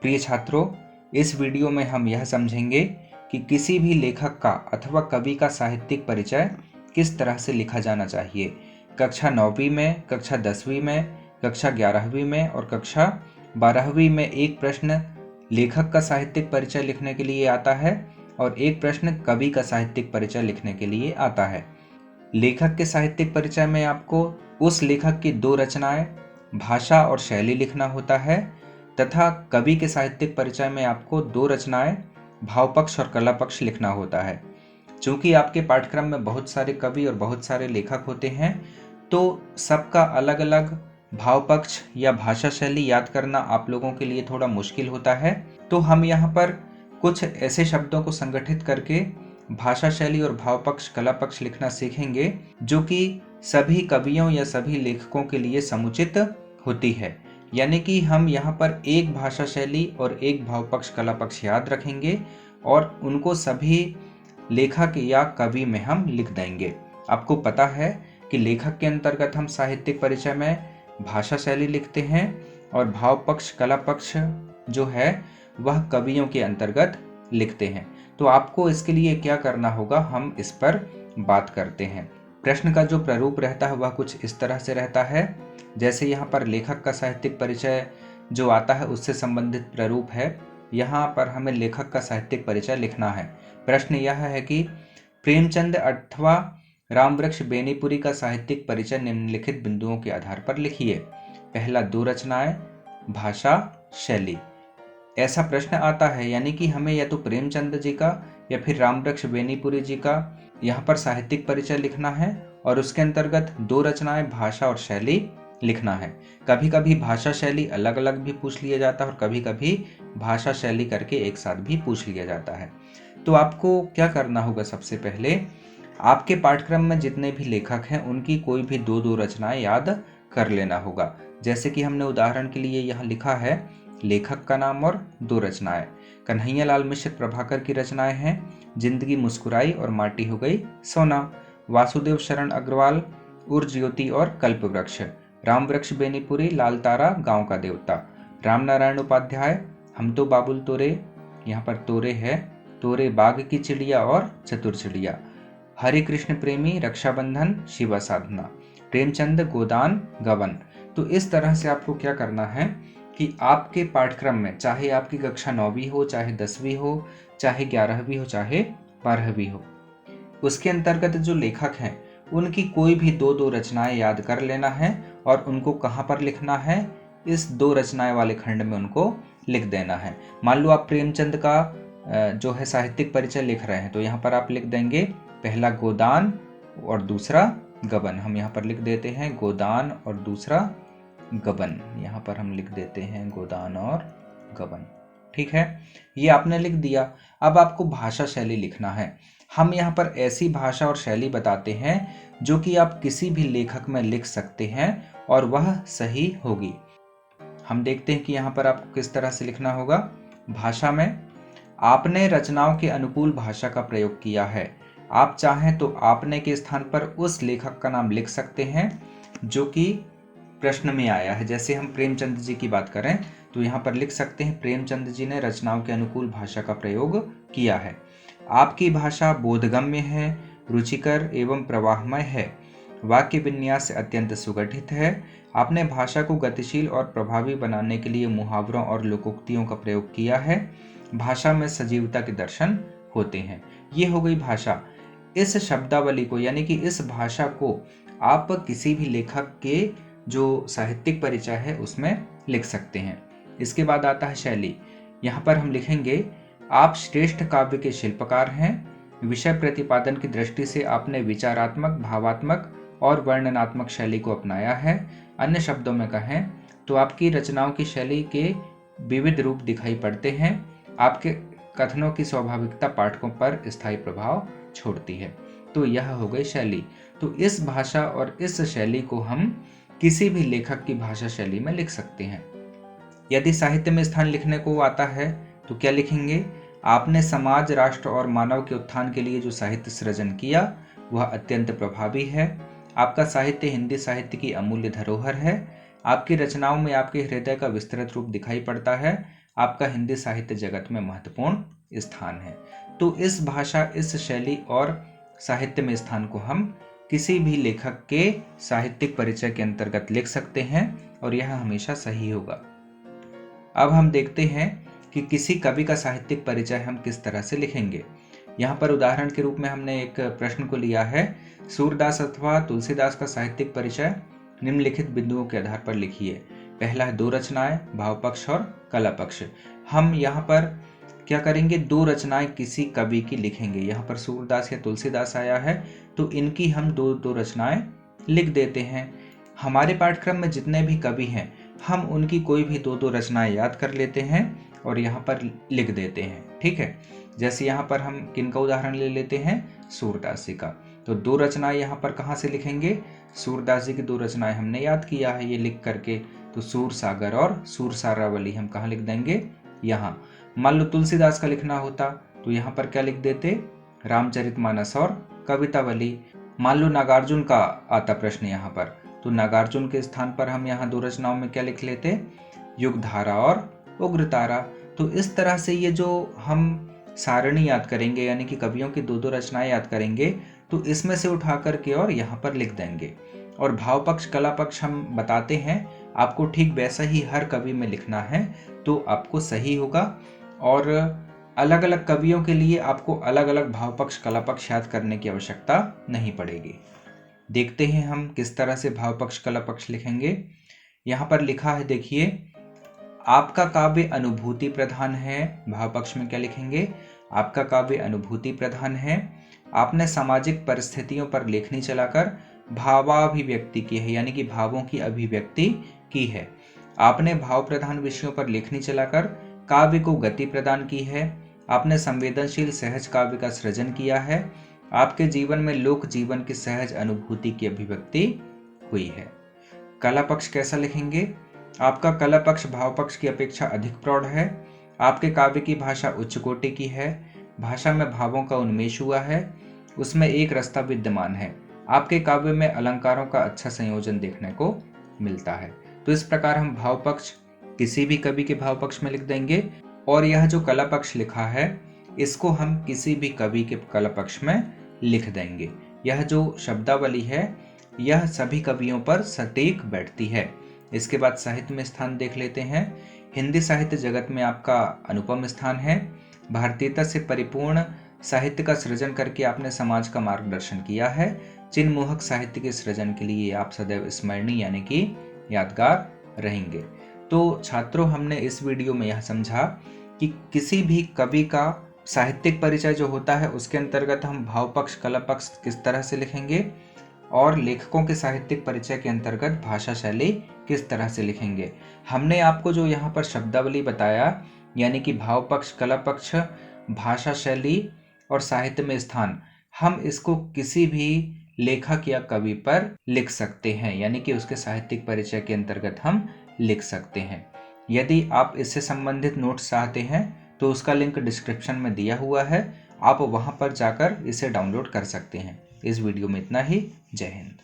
प्रिय छात्रों, इस वीडियो में हम यह समझेंगे कि किसी भी लेखक का अथवा कवि का साहित्यिक परिचय किस तरह से लिखा जाना चाहिए। कक्षा 9वीं में, कक्षा 10वीं में, कक्षा 11वीं में और कक्षा 12वीं में एक प्रश्न लेखक का साहित्यिक परिचय लिखने के लिए आता है और एक प्रश्न कवि का साहित्यिक परिचय लिखने के लिए आता है। लेखक के साहित्यिक परिचय में आपको उस लेखक की 2 रचनाएं, भाषा और शैली लिखना होता है तथा कवि के साहित्यिक परिचय में आपको 2 रचनाएं, भाव पक्ष और कला पक्ष लिखना होता है। चूंकि आपके पाठ्यक्रम में बहुत सारे कवि और बहुत सारे लेखक होते हैं, तो सबका अलग अलग भाव पक्ष या भाषा शैली याद करना आप लोगों के लिए थोड़ा मुश्किल होता है। तो हम यहाँ पर कुछ ऐसे शब्दों को संगठित करके भाषा शैली और भाव पक्ष, कला पक्ष लिखना सीखेंगे, जो कि सभी कवियों या सभी लेखकों के लिए समुचित होती है। यानी कि हम यहाँ पर एक भाषा शैली और एक भाव पक्ष, कला पक्ष याद रखेंगे और उनको सभी लेखक या कवि में हम लिख देंगे। आपको पता है कि लेखक के अंतर्गत हम साहित्यिक परिचय में भाषा शैली लिखते हैं और भाव पक्ष, कला पक्ष जो है वह कवियों के अंतर्गत लिखते हैं। तो आपको इसके लिए क्या करना होगा, हम इस पर बात करते हैं। प्रश्न का जो प्रारूप रहता है वह कुछ इस तरह से रहता है। जैसे यहाँ पर लेखक का साहित्यिक परिचय जो आता है उससे संबंधित प्रारूप है। यहाँ पर हमें लेखक का साहित्यिक परिचय लिखना है। प्रश्न यह है कि प्रेमचंद अथवा रामवृक्ष बेनीपुरी का साहित्यिक परिचय निम्नलिखित बिंदुओं के आधार पर लिखिए। पहला, 2 रचनाएं, भाषा, शैली। ऐसा प्रश्न आता है, यानी कि हमें या तो प्रेमचंद जी का या फिर रामवृक्ष बेनीपुरी जी का यहाँ पर साहित्यिक परिचय लिखना है और उसके अंतर्गत 2 रचनाएं, भाषा और शैली लिखना है। कभी कभी भाषा शैली अलग अलग भी पूछ लिया जाता है और कभी कभी भाषा शैली करके एक साथ भी पूछ लिया जाता है। तो आपको क्या करना होगा, सबसे पहले आपके पाठ्यक्रम में जितने भी लेखक हैं उनकी कोई भी 2-2 रचनाएं याद कर लेना होगा। जैसे कि हमने उदाहरण के लिए यहाँ लिखा है लेखक का नाम और 2 रचनाएं। कन्हैया लाल मिश्र प्रभाकर की रचनाएं हैं जिंदगी मुस्कुराई और माटी हो गई सोना। वासुदेव शरण अग्रवाल उर ज्योति और कल्पवृक्ष। रामवृक्ष बेनीपुरी लाल तारा गांव का देवता। राम नारायण उपाध्याय हम तो बाबुल तोरे, यहाँ पर तोरे है, तोरे बाग की चिड़िया और चतुर चिड़िया। हरे कृष्ण प्रेमी रक्षाबंधन शिवा साधना। प्रेमचंद गोदान गबन। तो इस तरह से आपको क्या करना है कि आपके पाठ्यक्रम में चाहे आपकी कक्षा 9वीं हो, चाहे 10वीं हो, चाहे 11वीं हो, चाहे 12वीं हो, उसके अंतर्गत जो लेखक हैं उनकी कोई भी 2-2 रचनाएं याद कर लेना है और उनको कहाँ पर लिखना है, इस 2 रचनाएं वाले खंड में उनको लिख देना है। मान लो आप प्रेमचंद का जो है साहित्यिक परिचय लिख रहे हैं, तो यहाँ पर आप लिख देंगे पहला गोदान और दूसरा गबन। हम यहाँ पर लिख देते हैं गोदान और दूसरा गबन। यहाँ पर हम लिख देते हैं गोदान और गबन। ठीक है, ये आपने लिख दिया। अब आपको भाषा शैली लिखना है। हम यहाँ पर ऐसी भाषा और शैली बताते हैं जो कि आप किसी भी लेखक में लिख सकते हैं और वह सही होगी। हम देखते हैं कि यहाँ पर आपको किस तरह से लिखना होगा। भाषा में आपने रचनाओं के अनुकूल भाषा का प्रयोग किया है। आप चाहें तो आपने के स्थान पर उस लेखक का नाम लिख सकते हैं जो कि प्रश्न में आया है। जैसे हम प्रेमचंद जी की बात करें तो यहाँ पर लिख सकते हैं प्रेमचंद जी ने रचनाओं के अनुकूल भाषा का प्रयोग किया है। आपकी भाषा बोधगम्य है, रुचिकर एवं प्रवाहमय है, वाक्य विन्यास से अत्यंत सुगठित है। आपने भाषा को गतिशील और प्रभावी बनाने के लिए मुहावरों और लोकोक्तियों का प्रयोग किया है। भाषा में सजीवता के दर्शन होते हैं। ये हो गई भाषा। इस शब्दावली को यानी कि इस भाषा को आप किसी भी लेखक के जो साहित्यिक परिचय है उसमें लिख सकते हैं। इसके बाद आता है शैली। यहाँ पर हम लिखेंगे आप श्रेष्ठ काव्य के शिल्पकार हैं। विषय प्रतिपादन की दृष्टि से आपने विचारात्मक, भावात्मक और वर्णनात्मक शैली को अपनाया है। अन्य शब्दों में कहें तो आपकी रचनाओं की शैली के विविध रूप दिखाई पड़ते हैं। आपके कथनों की स्वाभाविकता पाठकों पर स्थायी प्रभाव छोड़ती है। तो यह हो गई शैली। तो इस भाषा और इस शैली को हम किसी भी लेखक की भाषा शैली में लिख सकते हैं। यदि साहित्य में स्थान लिखने को आता है तो क्या लिखेंगे, आपने समाज, राष्ट्र और मानव के उत्थान के लिए जो साहित्य सृजन किया वह अत्यंत प्रभावी है। आपका साहित्य हिंदी साहित्य की अमूल्य धरोहर है। आपकी रचनाओं में आपके हृदय का विस्तृत रूप दिखाई पड़ता है। आपका हिंदी साहित्य जगत में महत्वपूर्ण स्थान है। तो इस भाषा, इस शैली और साहित्य में स्थान को हम किसी भी लेखक के साहित्यिक परिचय के अंतर्गत लिख सकते हैं और यह हमेशा सही होगा। अब हम देखते हैं कि किसी कवि का साहित्यिक परिचय हम किस तरह से लिखेंगे। यहाँ पर उदाहरण के रूप में हमने एक प्रश्न को लिया है, सूरदास अथवा तुलसीदास का साहित्यिक परिचय निम्नलिखित बिंदुओं के आधार पर लिखिए। पहला है 2 रचनाएं, भाव पक्ष और कला पक्ष। हम यहाँ पर क्या करेंगे, 2 रचनाएं किसी कवि की लिखेंगे। यहाँ पर सूरदास या तुलसीदास आया है तो इनकी हम 2 रचनाएं लिख देते हैं। हमारे पाठ्यक्रम में जितने भी कवि हैं हम उनकी कोई भी 2 रचनाएं याद कर लेते हैं और यहाँ पर लिख देते हैं। ठीक है, जैसे यहाँ पर हम किनका उदाहरण ले लेते हैं, सूरदास जी का। तो 2 रचनाएं यहाँ पर कहाँ से लिखेंगे, सूरदास जी की 2 रचनाएं हमने याद किया है ये लिख करके। तो सूर सागर और सूर सारावली हम कहाँ लिख देंगे, यहाँ। मान लो तुलसीदास का लिखना होता तो यहाँ पर क्या लिख देते, रामचरितमानस और कवितावली। मान लो नागार्जुन का आता प्रश्न यहाँ पर, तो नागार्जुन के स्थान पर हम यहाँ 2 रचनाओं में क्या लिख लेते, युगधारा और उग्रतारा। तो इस तरह से ये जो हम सारणी याद करेंगे, यानी कि कवियों की 2 रचनाएं याद करेंगे, तो इसमें से उठा करके और यहाँ पर लिख देंगे। और भाव पक्ष, कला पक्ष हम बताते हैं, आपको ठीक वैसा ही हर कवि में लिखना है तो आपको सही होगा। और अलग अलग कवियों के लिए आपको अलग अलग भाव पक्ष, कला पक्ष याद करने की आवश्यकता नहीं पड़ेगी। देखते हैं हम किस तरह से भाव पक्ष, कला पक्ष लिखेंगे। यहाँ पर लिखा है, देखिए, आपका काव्य अनुभूति प्रधान है। भाव पक्ष में क्या लिखेंगे, आपका काव्य अनुभूति प्रधान है। आपने सामाजिक परिस्थितियों पर लेखनी चलाकर भावाभिव्यक्ति की है, यानी कि भावों की अभिव्यक्ति की है। आपने भाव प्रधान विषयों पर लेखनी चलाकर काव्य को गति प्रदान की है। आपने संवेदनशील सहज काव्य का सृजन किया है। आपके जीवन में लोक जीवन की सहज अनुभूति की अभिव्यक्ति हुई है। कला पक्ष कैसा लिखेंगे, आपका कला पक्ष भाव पक्ष की अपेक्षा अधिक प्रौढ़ है। आपके काव्य की भाषा उच्च कोटि की है। भाषा में भावों का उन्मेष हुआ है, उसमें एक रसता विद्यमान है। आपके काव्य में अलंकारों का अच्छा संयोजन देखने को मिलता है। तो इस प्रकार हम भाव पक्ष किसी भी कवि के भाव पक्ष में लिख देंगे और यह जो कला पक्ष लिखा है इसको हम किसी भी कवि के कला पक्ष में लिख देंगे। यह जो शब्दावली है यह सभी कवियों पर सटीक बैठती है। इसके बाद साहित्य में स्थान देख लेते हैं। हिंदी साहित्य जगत में आपका अनुपम स्थान है। भारतीयता से परिपूर्ण साहित्य का सृजन करके आपने समाज का मार्गदर्शन किया है। चिन्ह मोहक साहित्य के सृजन के लिए आप सदैव स्मरणीय यानी कि यादगार रहेंगे। तो छात्रों, हमने इस वीडियो में यह समझा कि किसी भी कवि का साहित्यिक परिचय जो होता है उसके अंतर्गत हम भाव पक्ष, कला पक्ष किस तरह से लिखेंगे और लेखकों के साहित्यिक परिचय के अंतर्गत भाषा शैली किस तरह से लिखेंगे। हमने आपको जो यहाँ पर शब्दावली बताया, यानी कि भाव पक्ष, कला पक्ष, भाषा शैली और साहित्य में स्थान, हम इसको किसी भी लेखक या कवि पर लिख सकते हैं, यानी कि उसके साहित्यिक परिचय के अंतर्गत हम लिख सकते हैं। यदि आप इससे संबंधित नोट्स चाहते हैं तो उसका लिंक डिस्क्रिप्शन में दिया हुआ है, आप वहां पर जाकर इसे डाउनलोड कर सकते हैं। इस वीडियो में इतना ही। जय हिंद।